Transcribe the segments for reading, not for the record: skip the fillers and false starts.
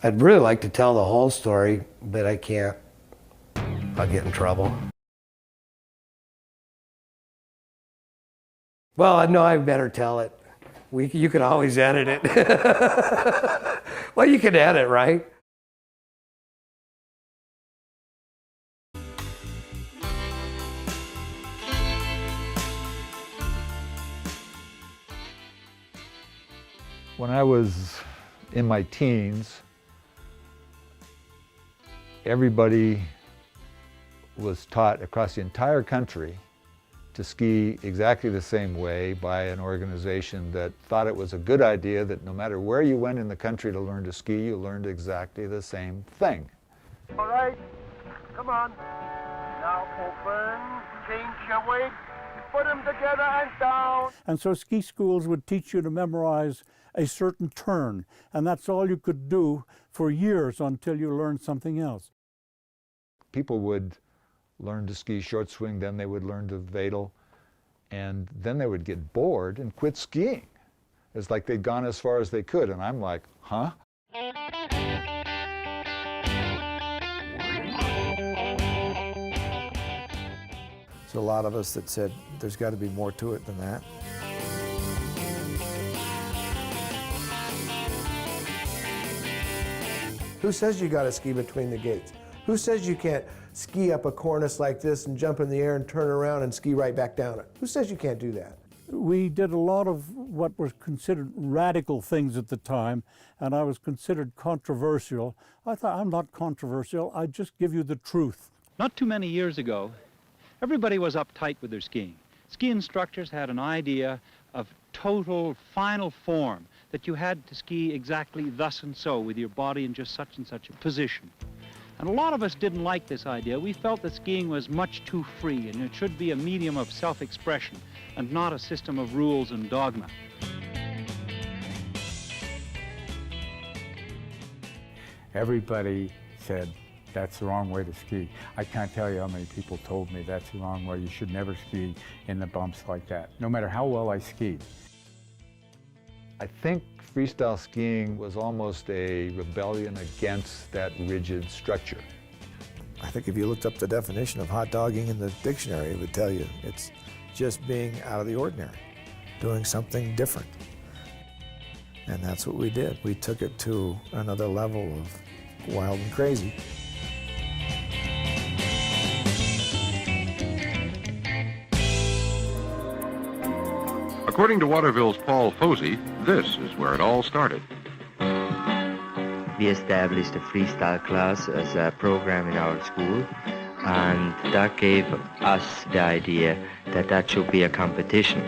I'd really like to tell the whole story, but I can't. I'll get in trouble. Well, I know I better tell it. You can always edit it. Well, you can edit, right? When I was in my teens, everybody was taught across the entire country to ski exactly the same way by an organization that thought it was a good idea that no matter where you went in the country to learn to ski, you learned exactly the same thing. All right, come on. Now open, change your weight, put them together and down. And so ski schools would teach you to memorize a certain turn, and that's all you could do for years until you learned something else. People would learn to ski short swing, then they would learn to vadel, and then they would get bored and quit skiing. It's like they'd gone as far as they could, and I'm like, huh? There's a lot of us that said there's got to be more to it than that. Who says you got to ski between the gates? Who says you can't ski up a cornice like this and jump in the air and turn around and ski right back down it? Who says you can't do that? We did a lot of what was considered radical things at the time, and I was considered controversial. I thought, I'm not controversial, I just give you the truth. Not too many years ago, everybody was uptight with their skiing. Ski instructors had an idea of total final form, that you had to ski exactly thus and so with your body in just such and such a position. And a lot of us didn't like this idea. We felt that skiing was much too free and it should be a medium of self-expression and not a system of rules and dogma. Everybody said, that's the wrong way to ski. I can't tell you how many people told me that's the wrong way. You should never ski in the bumps like that, no matter how well I skied. I think freestyle skiing was almost a rebellion against that rigid structure. I think if you looked up the definition of hot dogging in the dictionary, it would tell you it's just being out of the ordinary, doing something different. And that's what we did. We took it to another level of wild and crazy. According to Waterville's Paul Posey, this is where it all started. We established a freestyle class as a program in our school, and that gave us the idea that that should be a competition.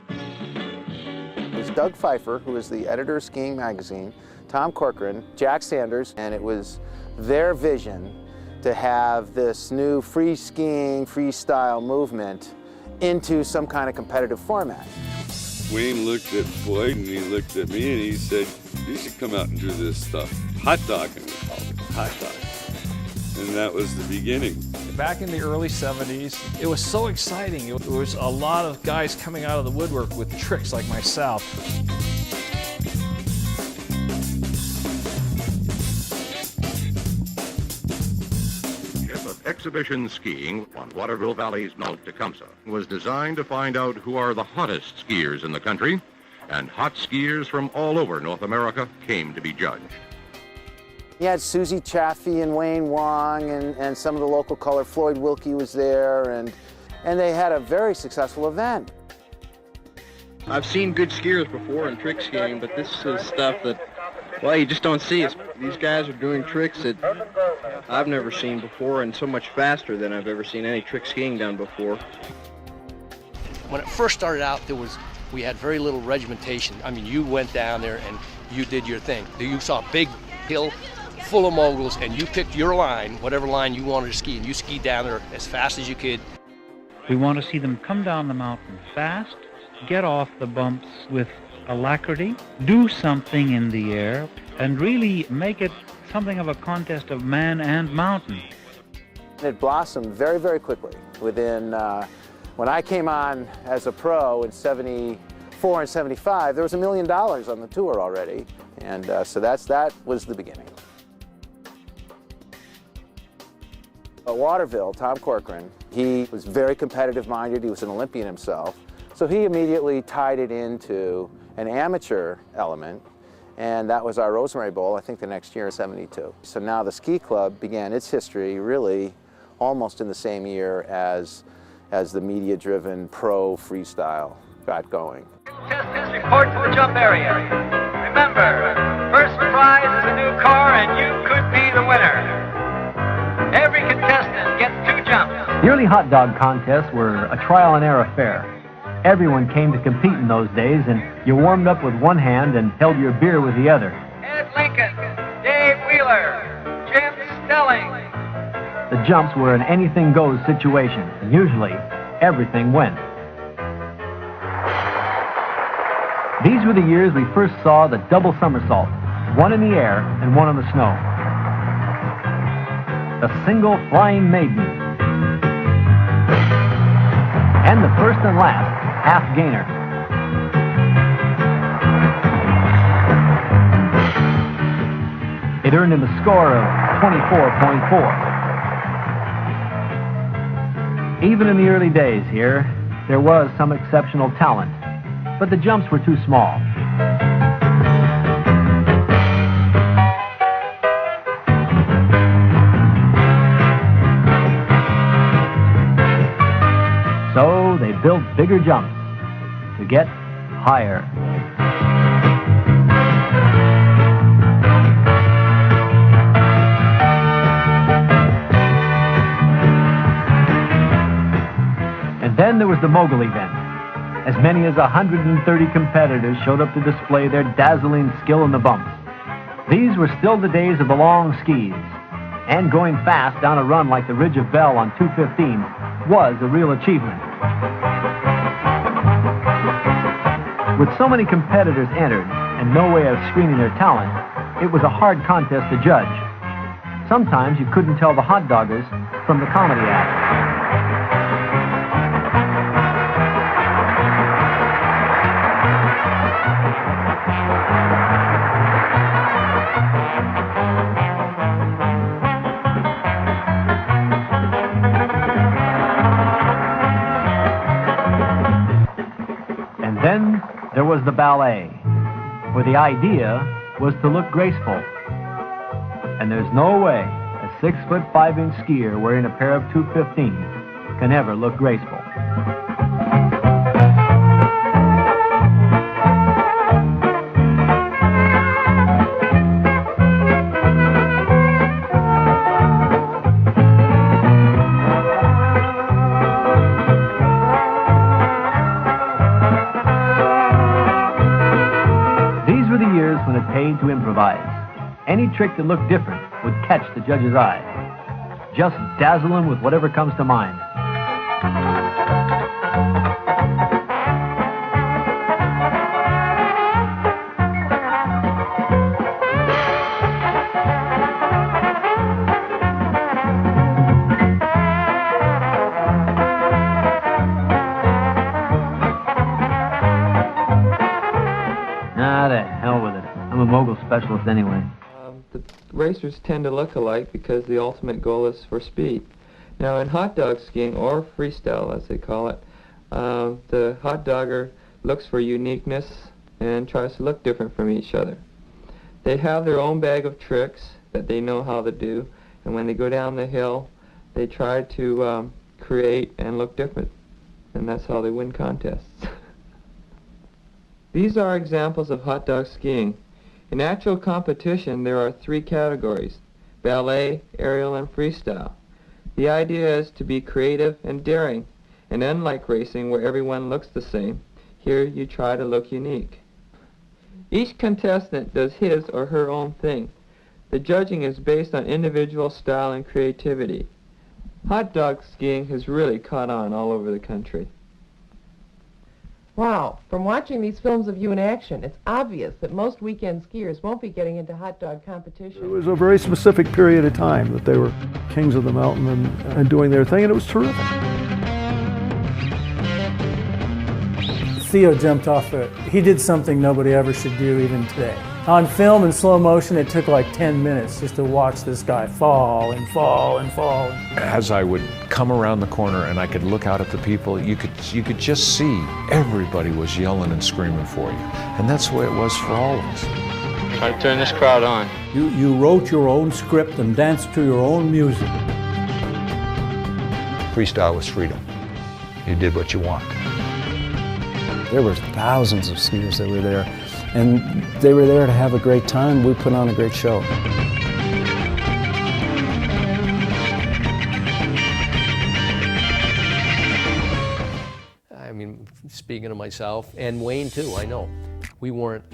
It was Doug Pfeiffer, who was the editor of Skiing Magazine, Tom Corcoran, Jack Sanders, and it was their vision to have this new free skiing, freestyle movement into some kind of competitive format. Wayne looked at Floyd and he looked at me and he said, you should come out and do this stuff. Hot dogging, we called it, hot dogging. And that was the beginning. Back in the early 70s, it was so exciting. It was a lot of guys coming out of the woodwork with tricks like myself. Exhibition skiing on Waterville Valley's Mount Tecumseh was designed to find out who are the hottest skiers in the country, and hot skiers from all over North America came to be judged. You had Susie Chaffee and Wayne Wong and some of the local color. Floyd Wilkie was there, and they had a very successful event. I've seen good skiers before in trick skiing, but this is stuff that, well, you just don't see. These guys are doing tricks that I've never seen before, and so much faster than I've ever seen any trick skiing done before. When it first started out, we had very little regimentation. I mean, you went down there and you did your thing. You saw a big hill full of moguls, and you picked your line, whatever line you wanted to ski, and you skied down there as fast as you could. We want to see them come down the mountain fast, get off the bumps with alacrity, do something in the air, and really make it something of a contest of man and mountain. It blossomed very, very quickly. Within, when I came on as a pro in '74, 74 and 75, there was $1 million on the tour already. And so that was the beginning. At Waterville, Tom Corcoran, he was very competitive-minded. He was an Olympian himself. So he immediately tied it into an amateur element, and that was our Rosemary Bowl, I think the next year in '72. So now the ski club began its history really almost in the same year as the media-driven pro freestyle got going. Test his report to the jump area. Remember, first prize is a new car and you could be the winner. Every contestant gets 2 jumps. The early hot dog contests were a trial and error affair. Everyone came to compete in those days, and you warmed up with one hand and held your beer with the other. Ed Lincoln, Dave Wheeler, Jim Stelling. The jumps were an anything-goes situation, and usually everything went. These were the years we first saw the double somersault, one in the air and one on the snow. The single flying maiden, and the first and last half gainer. It earned him a score of 24.4. Even in the early days here, there was some exceptional talent, but the jumps were too small. So they built bigger jumps to get higher. And then there was the mogul event. As many as 130 competitors showed up to display their dazzling skill in the bumps. These were still the days of the long skis, and going fast down a run like the Ridge of Bell on 215 was a real achievement. With so many competitors entered and no way of screening their talent, it was a hard contest to judge. Sometimes you couldn't tell the hot doggers from the comedy act. Then there was the ballet, where the idea was to look graceful. And there's no way a 6'5" skier wearing a pair of 215s can ever look graceful. When it paid to improvise. Any trick that looked different would catch the judge's eye. Just dazzle him with whatever comes to mind. Nah, the hell with it. I'm a mogul specialist anyway. The racers tend to look alike because the ultimate goal is for speed. Now in hot dog skiing, or freestyle as they call it, the hot dogger looks for uniqueness and tries to look different from each other. They have their own bag of tricks that they know how to do, and when they go down the hill, they try to create and look different, and that's how they win contests. These are examples of hot dog skiing. In actual competition, there are 3 categories: ballet, aerial, and freestyle. The idea is to be creative and daring, and unlike racing where everyone looks the same, here you try to look unique. Each contestant does his or her own thing. The judging is based on individual style and creativity. Hot dog skiing has really caught on all over the country. Wow, from watching these films of you in action, it's obvious that most weekend skiers won't be getting into hot dog competition. It was a very specific period of time that they were kings of the mountain and doing their thing, and it was terrific. Theo jumped off it. He did something nobody ever should do even today. On film in slow motion, it took like 10 minutes just to watch this guy fall and fall and fall. As I would come around the corner and I could look out at the people, you could just see everybody was yelling and screaming for you. And that's the way it was for all of us. Try to turn this crowd on. You wrote your own script and danced to your own music. Freestyle was freedom. You did what you want. There were thousands of skiers that were there, and they were there to have a great time. We put on a great show. I mean, speaking of myself, and Wayne too, I know, we weren't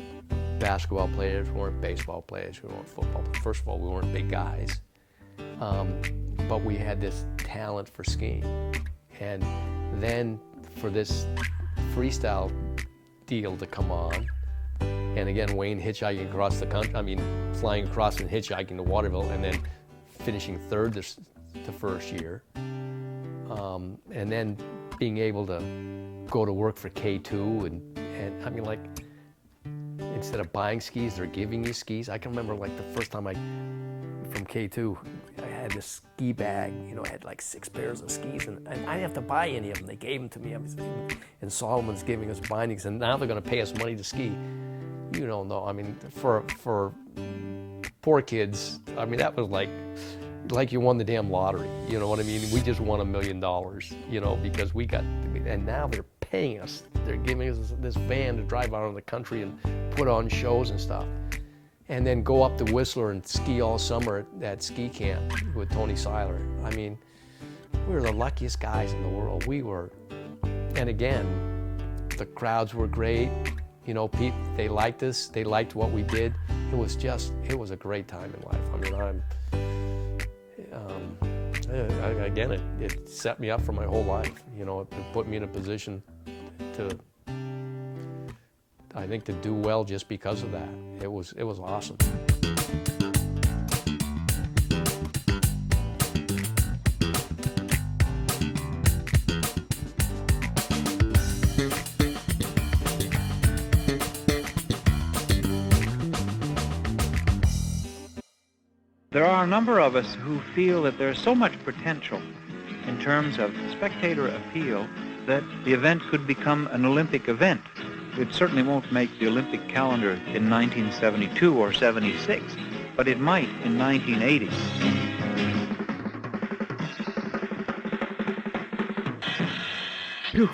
basketball players, we weren't baseball players, we weren't football. First of all, we weren't big guys, but we had this talent for skiing. And then for this freestyle deal to come on, and again, Wayne hitchhiking across the country, I mean, flying across and hitchhiking to Waterville, and then finishing third the first year, and then being able to go to work for K2, and I mean, like, instead of buying skis, they're giving you skis. I can remember, like, the first time from K2, I had this ski bag, you know, I had like 6 pairs of skis, and I didn't have to buy any of them. They gave them to me. And Solomon's giving us bindings, and now they're going to pay us money to ski. You don't know. I mean, for poor kids, I mean, that was like you won the damn lottery. You know what I mean? We just won $1 million, you know, because we got, and now they're paying us. They're giving us this van to drive out of the country and put on shows and stuff. And then go up to Whistler and ski all summer at ski camp with Tony Seiler. I mean, we were the luckiest guys in the world. We were, and again, the crowds were great. You know, they liked us. They liked what we did. It was a great time in life. I mean, again, it set me up for my whole life. You know, it put me in a position to, I think, to do well just because of that. It was awesome. There are a number of us who feel that there's so much potential in terms of spectator appeal that the event could become an Olympic event. It certainly won't make the Olympic calendar in 1972 or 76, but it might in 1980. Phew.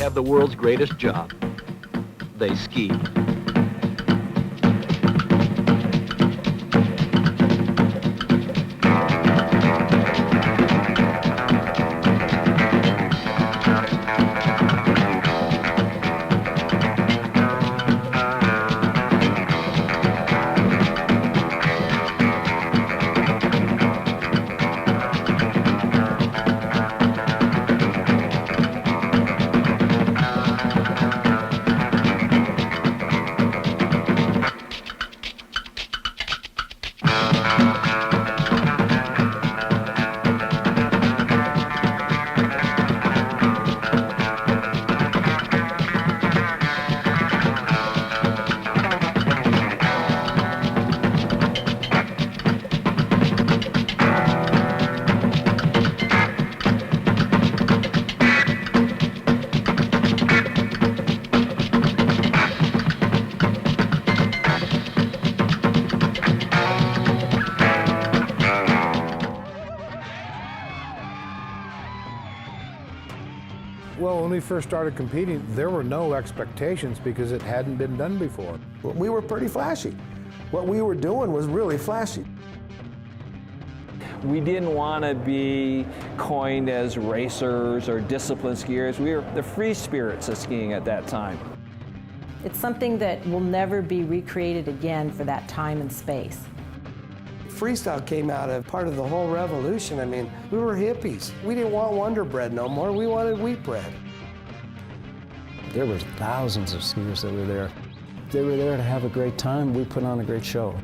have the world's greatest job. They ski. Well, when we first started competing, there were no expectations because it hadn't been done before. We were pretty flashy. What we were doing was really flashy. We didn't want to be coined as racers or disciplined skiers. We were the free spirits of skiing at that time. It's something that will never be recreated again for that time and space. Freestyle came out of part of the whole revolution. I mean, we were hippies. We didn't want Wonder Bread no more. We wanted wheat bread. There were thousands of skiers that were there. They were there to have a great time. We put on a great show.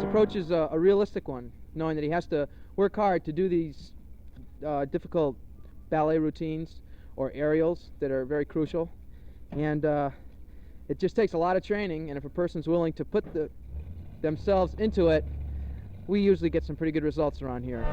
Approach is a realistic one, knowing that he has to work hard to do these difficult ballet routines or aerials that are very crucial, and it just takes a lot of training, and if a person's willing to put themselves into it, we usually get some pretty good results around here.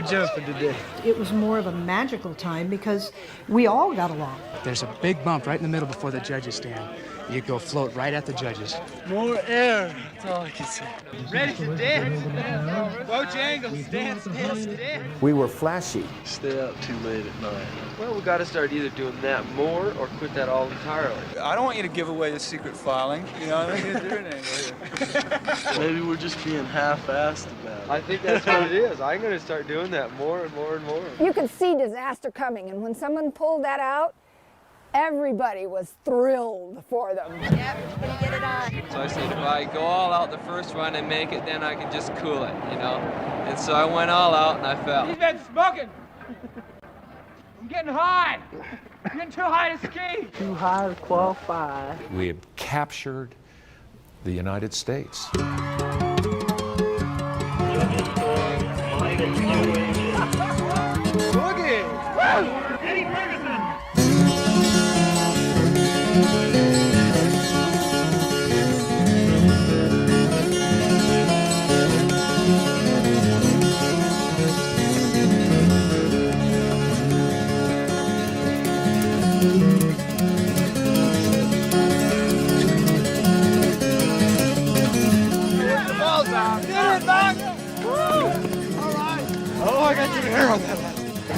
jumping today. It was more of a magical time because we all got along. There's a big bump right in the middle before the judges stand. You go float right at the judges. More air, that's all I can say. Ready to dance? Bojangles, dance, dance, dance. We were flashy. Stay out too late at night. Well, we got to start either doing that more or quit that all entirely. I don't want you to give away the secret filing. You know, I don't do anything. Maybe we're just being half-assed about it. I think that's what it is. I'm going to start doing that more and more and more. You could see disaster coming, and when someone pulled that out, everybody was thrilled for them. Yep, you get it on. So I said, if I go all out the first run and make it, then I can just cool it, you know? And so I went all out and I fell. He's been smoking. I'm getting high. I'm getting too high to ski. Too high to qualify. We had captured the United States.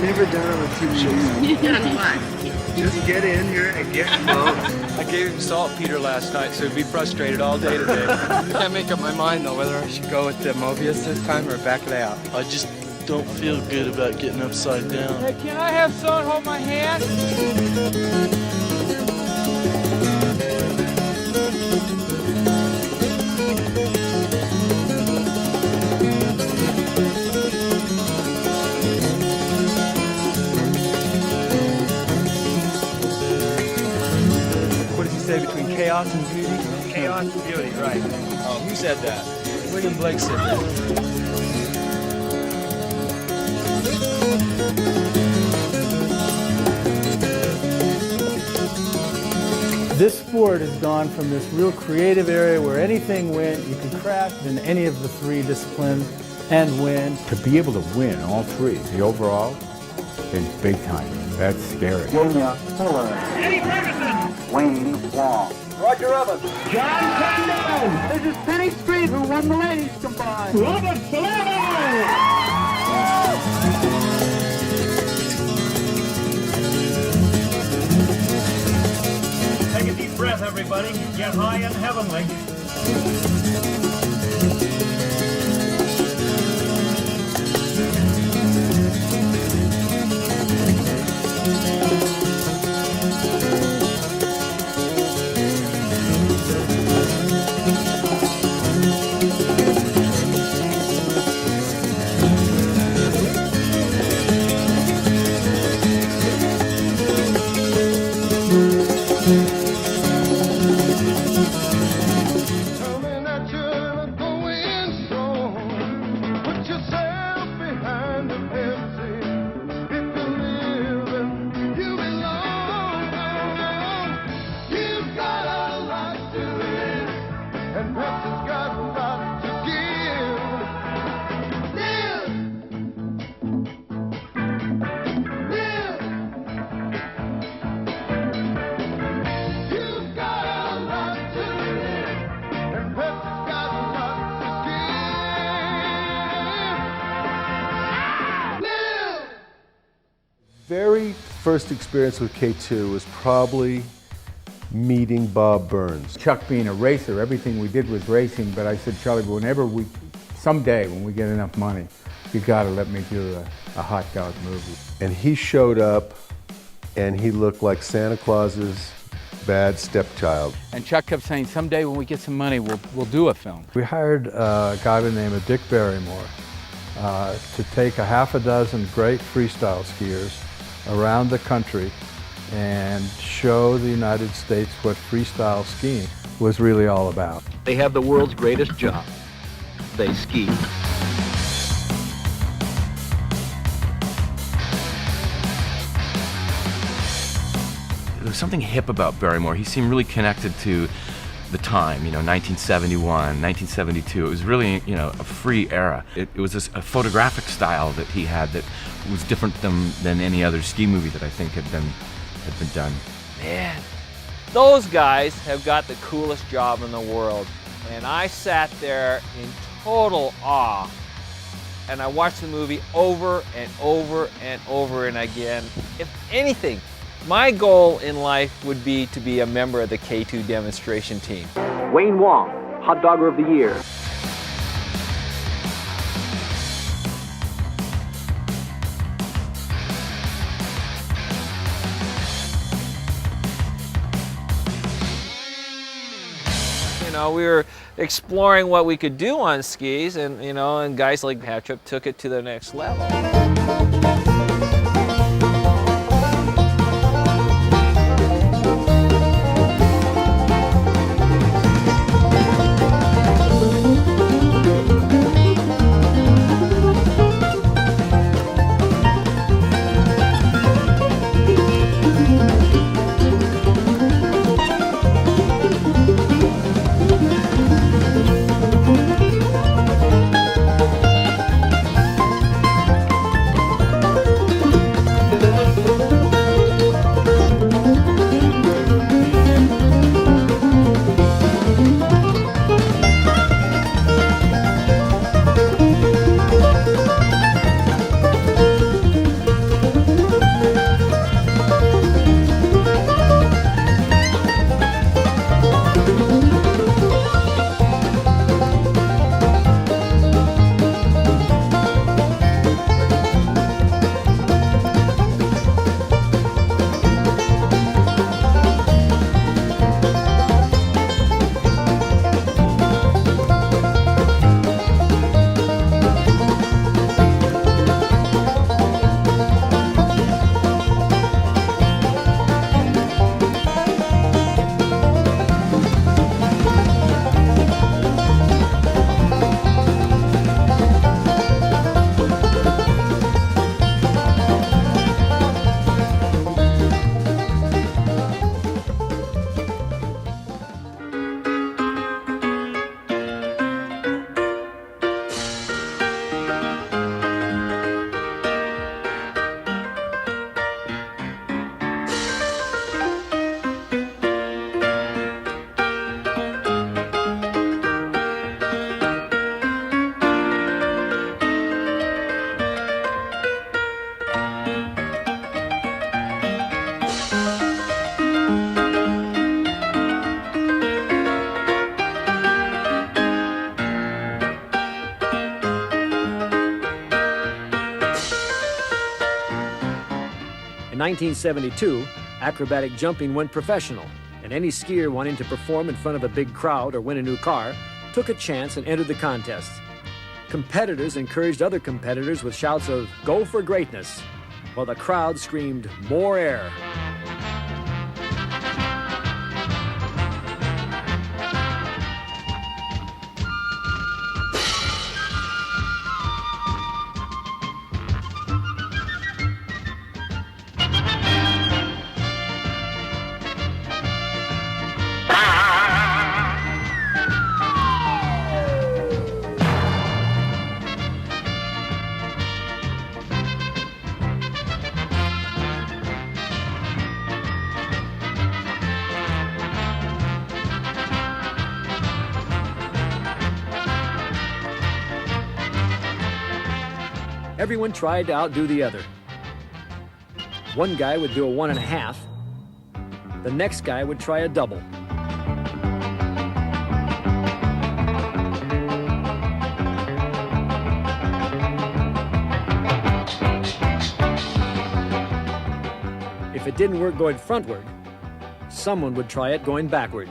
Never done it with 2 shoes. Just get in here and get close. I gave him saltpeter last night, so he'd be frustrated all day today. I can't make up my mind, though, whether I should go with the Mobius this time or back layout. I just don't feel good about getting upside down. Hey, can I have someone hold my hand? Say between chaos and beauty? Chaos and beauty, right. Who said that? William Blake said that. This sport has gone from this real creative area where anything went, you could crash in any of the 3 disciplines and win. To be able to win all 3, the overall, is big time. That's scary. Junior Fuller. Eddie Ferguson. Wayne Wong. Roger Evans. John Condon. This is Penny Street, who won the ladies combined. Robert Salerno. Take a deep breath, everybody. Get high and heavenly. Very first experience with K2 was probably meeting Bob Burns. Chuck being a racer, everything we did was racing, but I said, Charlie, someday when we get enough money, you gotta let me do a hot dog movie. And he showed up and he looked like Santa Claus's bad stepchild. And Chuck kept saying, someday when we get some money, we'll do a film. We hired a guy by the name of Dick Barrymore to take a half a dozen great freestyle skiers around the country and show the United States what freestyle skiing was really all about. They have the world's greatest job. They ski. There was something hip about Barrymore. He seemed really connected to the time, 1971, 1972. It was really, a free era. It was a photographic style that he had that was different than any other ski movie that I think had been done. Man, those guys have got the coolest job in the world. And I sat there in total awe. And I watched the movie over and over and over and again. If anything, my goal in life would be to be a member of the K2 demonstration team. Wayne Wong, Hot Dogger of the Year. We were exploring what we could do on skis, and guys like Patrick took it to the next level. In 1972, acrobatic jumping went professional, and any skier wanting to perform in front of a big crowd or win a new car took a chance and entered the contest. Competitors encouraged other competitors with shouts of "Go for greatness," while the crowd screamed "More air." Everyone tried to outdo the other. One guy would do a 1.5. The next guy would try a double. If it didn't work going frontward, someone would try it going backward.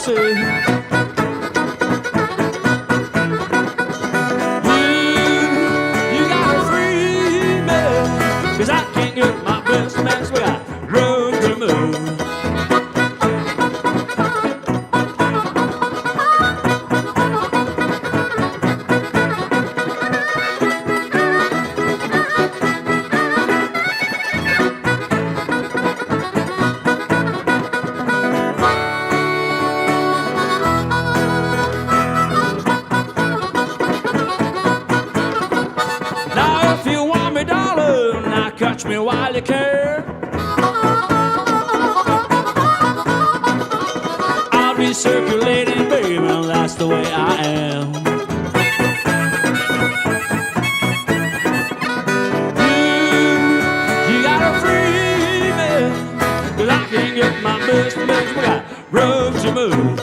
say. You gotta free me, 'cause I can't get my best man's way. I room to move. Now if you want me, darling, now catch me while you can. I'll be circulating, baby, that's the way I am. You gotta free me, 'cause I can't get my best mix. We got room to move.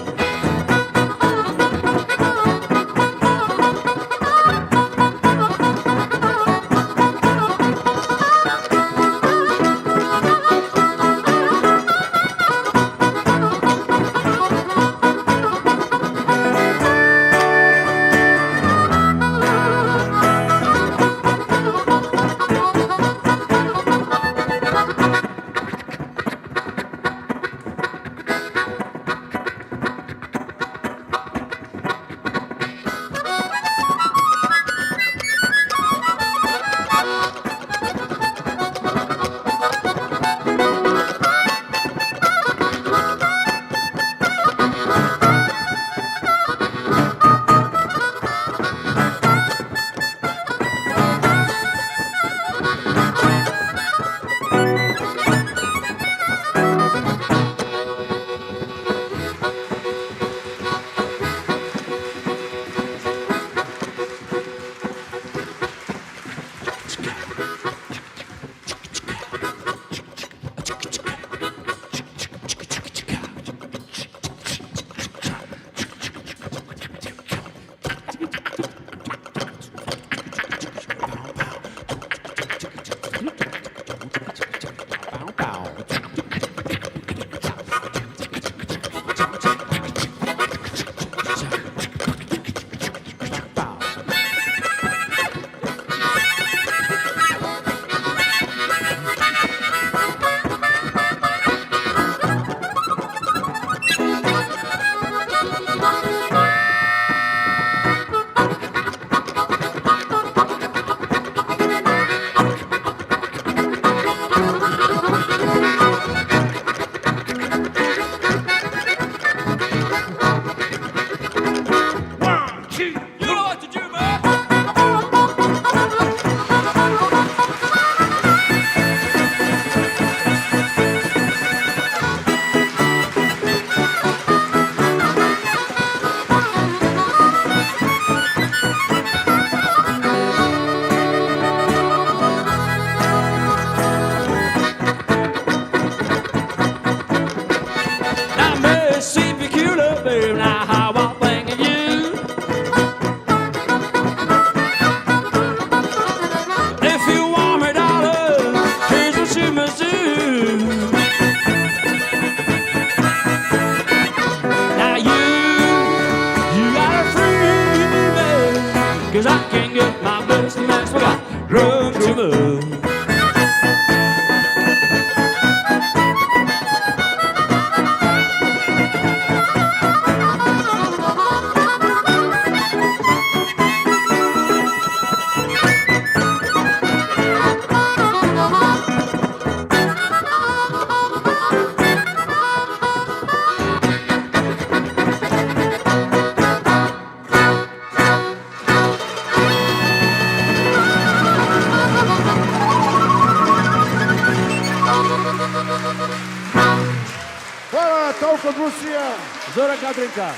Hvala, toliko Rusija. Zoran Kadrinka,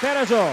Peražo.